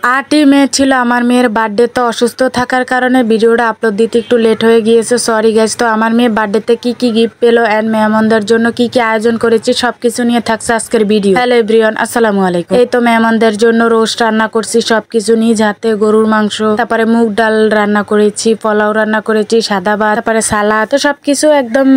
8ই মে ছিল আমার মেয়ের বার্থডে। তো অসুস্থ থাকার কারণে ভিডিওটা আপলোড দিতে একটু লেট হয়ে গিয়েছে, সরি গাইজ। তো আমার মেয়ে বার্থডেতে কি কি গিফট পেলো এন্ড মেহমানদের জন্য কি কি আয়োজন করেছি সবকিছু নিয়ে থাকছে আজকের ভিডিও। হ্যালো এভরিওয়ান, আসসালামু আলাইকুম। এই তো মেহমানদের জন্য রোস্ট রান্না করছি, সবকিছু নিজ হাতে, গরুর মাংস, তারপরে মুগ ডাল রান্না করেছি, পোলাও রান্না করেছি, সাদা ভাত, তারপরে সালাদ। তো সবকিছু একদম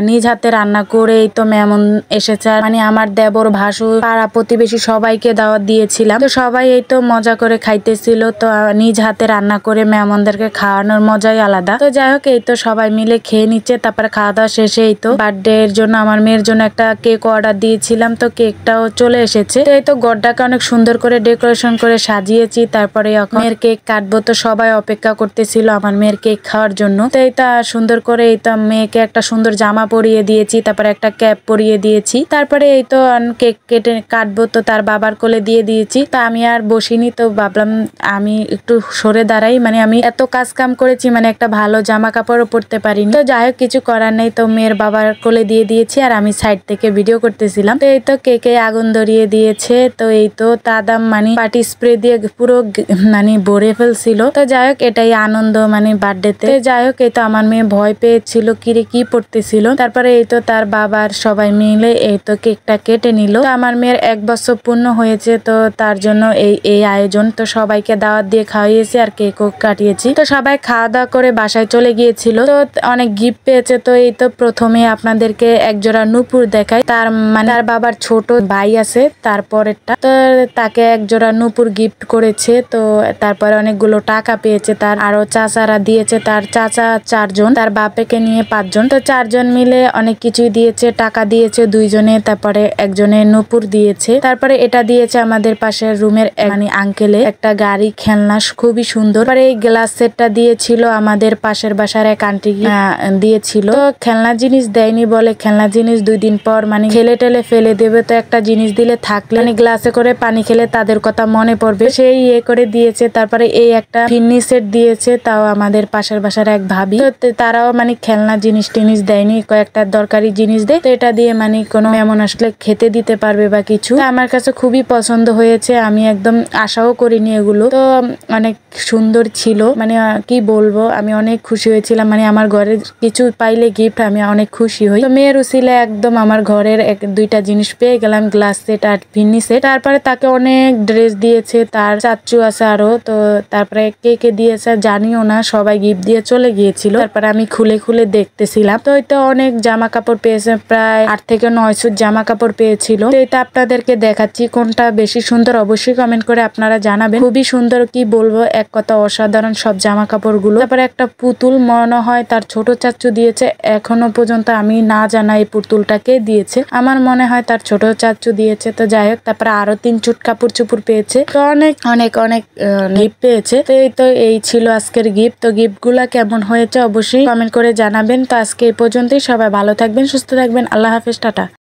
নিজ হাতে রান্না করে এই তো মেহমান এসেছে, মানে আমার দেবর, ভাসুর, পাড়া প্রতিবেশী সবাইকে দাওয়াত দিয়েছিলাম। তো সবাই এই তো মজা করে খাইতেছিল। তো নিজ হাতে রান্না করে মেহমানদেরকে খাওয়ানোর মজাই আলাদা। তো যাই হোক, এই তো সবাই মিলে খেয়ে নিচ্ছে। তারপরে খাওয়া দাওয়া শেষে এই তো বার্থডে এর জন্য আমার মেয়ের জন্য একটা কেক অর্ডার দিয়েছিলাম, তো কেকটাও চলে এসেছে। তো এই তো গড়টাকে অনেক সুন্দর করে ডেকোরেশন করে সাজিয়েছি। তারপরে মেয়ের কেক কাটবো, তো সবাই অপেক্ষা করতেছিল আমার মেয়ের কেক খাওয়ার জন্য। তো এই তো সুন্দর করে এই তো মেয়েকে একটা সুন্দর জামা পরিয়ে দিয়েছি, তারপরে একটা ক্যাপ পরিয়ে দিয়েছি। তারপরে এই তো কেক কেটে কাটবো, তো তার বাবার কোলে দিয়ে দিয়েছি। তা আমি আর বসিনি, তো ভাবলাম আমি একটু সরে দাঁড়াই, মানে আমি এত কাজ কাম করেছি, মানে একটা ভালো জামা কাপড়ও পরতে পারিনি। তো যাই হোক, কিছু করার নেই। তো মেয়ের বাবার কোলে দিয়ে দিয়েছি আর আমি সাইড থেকে ভিডিও করতেছিলাম। তো এই তো কেকে আগুন ধরিয়ে দিয়েছে। তো এই তো তাদাম মানে পার্টি স্প্রে দিয়ে পুরো মানে ভরে ফেলছিল। তো যাই হোক, এটাই আনন্দ মানে বার্থডেতে। যাই হোক, এই তো আমার মেয়ে ভয় পেয়েছিল, কিরে কি পড়তেছিল। তারপরে এই তো তার বাবার সবাই মিলে এই তো কেকটা কেটে নিল। তো আমার মেয়ের 1 বছর পূর্ণ হয়েছে, তো তার জন্য এই আয়োজন। তো সবাইকে দাওয়াত দিয়ে খাওয়াইয়েছি আর কেকও কাটিয়েছি। তো সবাই খাওয়া দাওয়া করে বাসায় চলে গিয়েছিল। তো অনেক গিফট পেয়েছে। তো এই তো প্রথমে আপনাদেরকে একজোড়া নূপুর দেখাই। তার মানে তার বাবার ছোট ভাই আছে, তারপরেরটা। তো তাকে একজোড়া নূপুর গিফট করেছে। তো তারপরে অনেকগুলো টাকা পেয়েছে। তার আরো চাচারা দিয়েছে, তার চাচা 4 জন, তার বাপেকে নিয়ে 5 জন। তো 4 জন মিলে অনেক কিছুই দিয়েছে, টাকা দিয়েছে 2 জনে, তারপরে একজনে নূপুর দিয়েছে। তারপরে এটা দিয়েছে আমাদের পাশের রুমের মানে আঙ্কেলে একটা গাড়ি খেলনা, খুবই সুন্দর। তারপরে এই গ্লাস সেটটা দিয়েছিল আমাদের পাশের বাসার এক আন্টি দিয়েছিল। তো খেলনা জিনিস দেয়নি বলে, খেলনা জিনিস 2 দিন পর মানে খেলে টেলে ফেলে দেবে। তো একটা জিনিস দিলে থাকলে মানে গ্লাসে করে পানি খেলে তাদের কথা মনে পড়বে, সেই করে দিয়েছে। তারপরে এই একটা ফিন্নি সেট দিয়েছে, তাও আমাদের পাশের বাসার এক ভাবি। তো তারাও মানে খেলনা জিনিস টিনিস দেয়নি, কয়েকটা দরকারি জিনিস দেয়। তো এটা দিয়ে মানে কোনো এমন আসলে খেতে দিতে পারবে বা কিছু। আমার কাছে খুবই পছন্দ হয়েছে, আমি একদম আশাও করিনি এগুলো। তো অনেক সুন্দর ছিল, মানে কি বলবো, আমি অনেক খুশি হয়েছিলাম। মানে আমার ঘরের কিছু পাইলে গিফট আমি অনেক খুশি হই। তো মেয়ের উসিলে একদম আমার ঘরের 2টা জিনিস পেয়ে গেলাম, গ্লাস সেট আর ফিন্নি সেট। তারপরে তাকে অনেক ড্রেস দিয়েছে, তার চাচ্চু আছে আরো। তো তারপরে কে কে দিয়েছে জানিও না, সবাই গিফট দিয়ে চলে গিয়েছিল। তারপরে আমি খুলে খুলে দেখতেছিলাম। তো এটা অনেক জামা কাপড় পেয়েছে, প্রায় 8 থেকে 9 সুট জামা কাপড় পেয়েছিল। তো এটা আপনাদেরকে দেখাচ্ছি, কোনটা বেশি সুন্দর অবশ্যই কমেন্ট করে আপনারা জানাবেন। খুবই সুন্দর, কি বলবো, এক কথা অসাধারণ সব জামা কাপড় গুলো। তারপরে একটা পুতুল মনে হয় তার ছোট চাচ্চু দিয়েছে, এখনো পর্যন্ত আমি না জানা এই পুতুলটাকে দিয়েছে, আমার মনে হয় তার ছোট চাচ্চু দিয়েছে। তো যাই হোক, তারপরে আরো 3 চুট কাপড় চুপুর পেয়েছে। তো অনেক অনেক অনেক গিফট পেয়েছে। তো এই ছিল আজকের গিফট। তো গিফট গুলা কেমন হয়েছে অবশ্যই কমেন্ট করে জানাবেন। তো আজকে এই পর্যন্তই, সবাই ভালো থাকবেন, সুস্থ থাকবেন, আল্লাহ হাফেজ, টাটা।